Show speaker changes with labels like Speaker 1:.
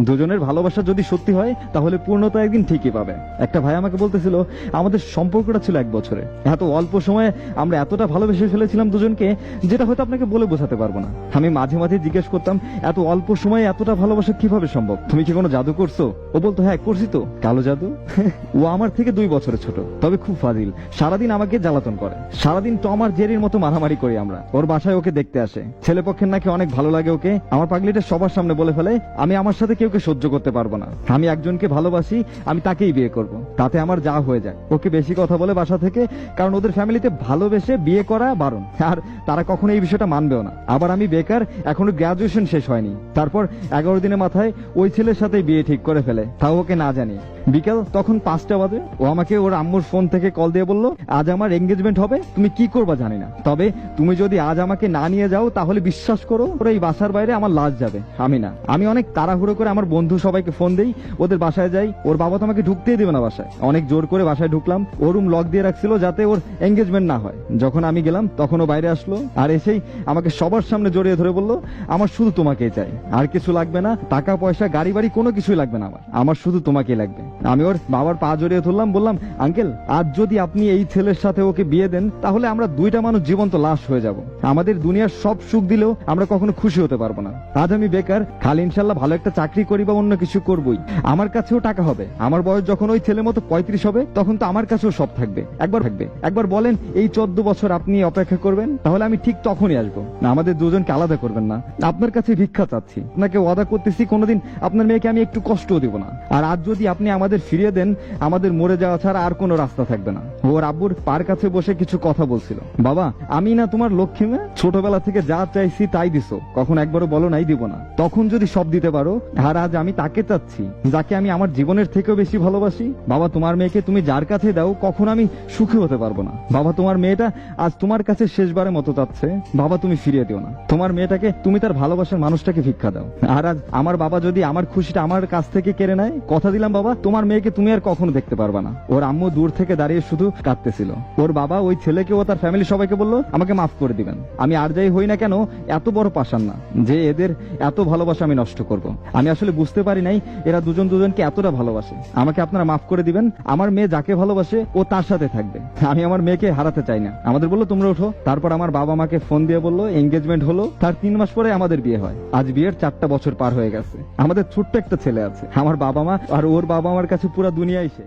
Speaker 1: দুজনের ভালোবাসা যদি সত্যি হয় তাহলে পূর্ণতা একদিন ঠিকই পাবে। একটা ভাই আমাকে বলতেছিল আমাদের সম্পর্কটা ছিল 1 বছরে, এত অল্প সময়ে আমরা এতটা ভালোবেসে ফেলেছিলাম দুজনকে, যেটা হয়তো আপনাকে বলে বোঝাতে পারবো না। আমি মাঝে মাঝে জিজ্ঞেস করতাম এত অল্প সময়ে এতটা ভালোবাসা কিভাবে সম্ভব, তুমি কি কোনো জাদু করছো? ও বলতো হ্যাঁ করছি তো। কালো জাদু? ও আমার থেকে 2 বছরের ছোট, তবে খুব ফাজিল। সারাদিন আমাকে জ্বালাতন করে, সারাদিন টম আর জেরির মতো মারামারি করি আমরা। ওর বাসায় ওকে দেখতে আসে, ছেলেপক্ষের নাকি অনেক ভালো লাগে ওকে। আমার পাগলিটা সবার সামনে বলে ফেলে আমি আমার সাথে কেউকে সহ্য করতে পারবো না, আমি একজনকে ভালোবাসি, আমি তাকেই বিয়ে করব, তাতে আমার যা হয়ে যায়। ওকে বেশি কথা বলে বাসা থেকে, কারণ ওদের ফ্যামিলিতে ভালোবেসে বিয়ে করা বারণ, আর তারা কখনো এই বিষয়টা মানবেও না। আবার আমি বেকার, এখনো গ্রাজুয়েশন শেষ হয়নি। তারপর 11 দিনের মাথায় ওই ছেলের সাথে বিয়ে ঠিক করে ফেলে, তাও ওকে না জানিয়ে। বিকেল তখন 5টা বাজে, ও আমাকে ওর আম্মুর ফোন থেকে কল দিয়ে বলল আজ আমার এঙ্গেজমেন্ট হবে, তুমি কি করবা জানি না, তবে তুমি যদি আজ আমাকে না নিয়ে যাও তাহলে বিশ্বাস করো ওরা এই বাসার বাইরে আমার লাশ যাবে। আমি না, আমি অনেক তাড়াহুড়ো করে আমার বন্ধু সবাইকে ফোন দেই, ওদের বাসায় যাই। ওর বাবা তো আমাকে ঢুকতেই দেবে না বাসায়, অনেক জোর করে বাসায় ঢুকলাম। ও রুম লক দিয়ে রাখছিল যাতে ওর এঙ্গেজমেন্ট না হয়। যখন আমি গেলাম তখন ও বাইরে আসলো, আর এসেই আমাকে সবার সামনে জড়িয়ে ধরে বলল আমার শুধু তোমাকেই চাই, আর কিছু লাগবে না, টাকা পয়সা গাড়ি বাড়ি কোনো কিছুই লাগবে না, আমার শুধু তোমাকেই লাগবে। আমি ওর বাবার পা জড়িয়ে ধরলাম, বললাম আঙ্কেল আজ যদি আপনি এই ছেলের সাথে ওকে বিয়ে দেন তাহলে আমরা 2টা মানুষ জীবন্ত লাশ হয়ে যাব, আমাদের দুনিয়ার সব সুখ দিলেও আমরা কখনো খুশি হতে পারবো না। আজ আমি বেকার, খালি ইনশাল্লাহ ভালো একটা চাকরি করি বা অন্য কিছু করবই, আমার কাছেও টাকা হবে। আমার বয়স যখন ওই ছেলের মতো 35 হবে তখন তো আমার কাছেও সব থাকবে। একবার বলেন এই 14 বছর আপনি অপেক্ষা করবেন, তাহলে আমি ঠিক তখনই আসবো। আমাদের দুজনকে আলাদা করবেন না, আপনার কাছে ভিক্ষা চাচ্ছি, আপনাকে ওয়াদা করতেছি কোনোদিন আপনার মেয়েকে আমি একটু কষ্টও দিব না। আর আজ যদি আপনি আমাদের ফিরিয়ে দেন আমাদের মরে যাওয়া ছাড়া আর কোনো রাস্তা থাকবে না। ওর আব্বুর পার কাছে বসে কিছু কথা বলছিল, বাবা আমি না তোমার লক্ষ্মী মেয়ে, ছোটবেলা থেকে যা চাইছি তাই দিছো, কখন একবারও বলো নাই দিব না। তখন যদি সব দিতে পারো, আর আজ আমি তাকে চাচ্ছি যাকে আমি আমার জীবনের থেকেও বেশি ভালোবাসি। বাবা তোমার মেয়েকে তুমি যার কাছে দাও কখন আমি সুখী হতে পারবো না। বাবা তোমার মেয়েটা আজ তোমার কাছে শেষবারের মতো চাচ্ছে, বাবা তুমি ফিরিয়ে দিও না। তোমার মেয়েটাকে তুমি তার ভালোবাসার মানুষটাকে ভিক্ষা দাও। আর আজ আমার বাবা যদি আমার খুশিটা আমার কাছ থেকে কেড়ে নেয়, কথা দিলাম বাবা তোমার মেয়েকে তুমি আর কখনো দেখতে পারবা না। ওর আম্মু দূর থেকে দাঁড়িয়ে শুধু কাঁদতেছিল। ওর বাবা ওই ছেলেকে ও তার ফ্যামিলি সবাইকে বললো আমাকে মাফ করে দিবেন, আমি আর যাই হই না কেন এত বড় পাষাণ না যে এদের এত ভালোবাসা আমি নষ্ট করব। আমি আসলে বুঝতে পারি নাই এরা দুজন দুজনকে এতটা ভালোবাসে। আমাকে আপনারা মাফ করে দিবেন, আমার মেয়ে যাকে ভালোবাসে ও তার সাথে থাকবে, আমি আমার মেয়েকে হারাতে চাই না। আমাদের বললো তোমরা ওঠো। তারপর আমার বাবা মাকে ফোন দিয়ে বললো এঙ্গেজমেন্ট হলো, তার 3 মাস পরে আমাদের বিয়ে হয়। আজ বিয়ের 4টা বছর পার হয়ে গেছে, আমাদের ছোট্ট একটা ছেলে আছে। আমার বাবা মা আর ওর বাবা মার কাছে পুরো দুনিয়াই সে।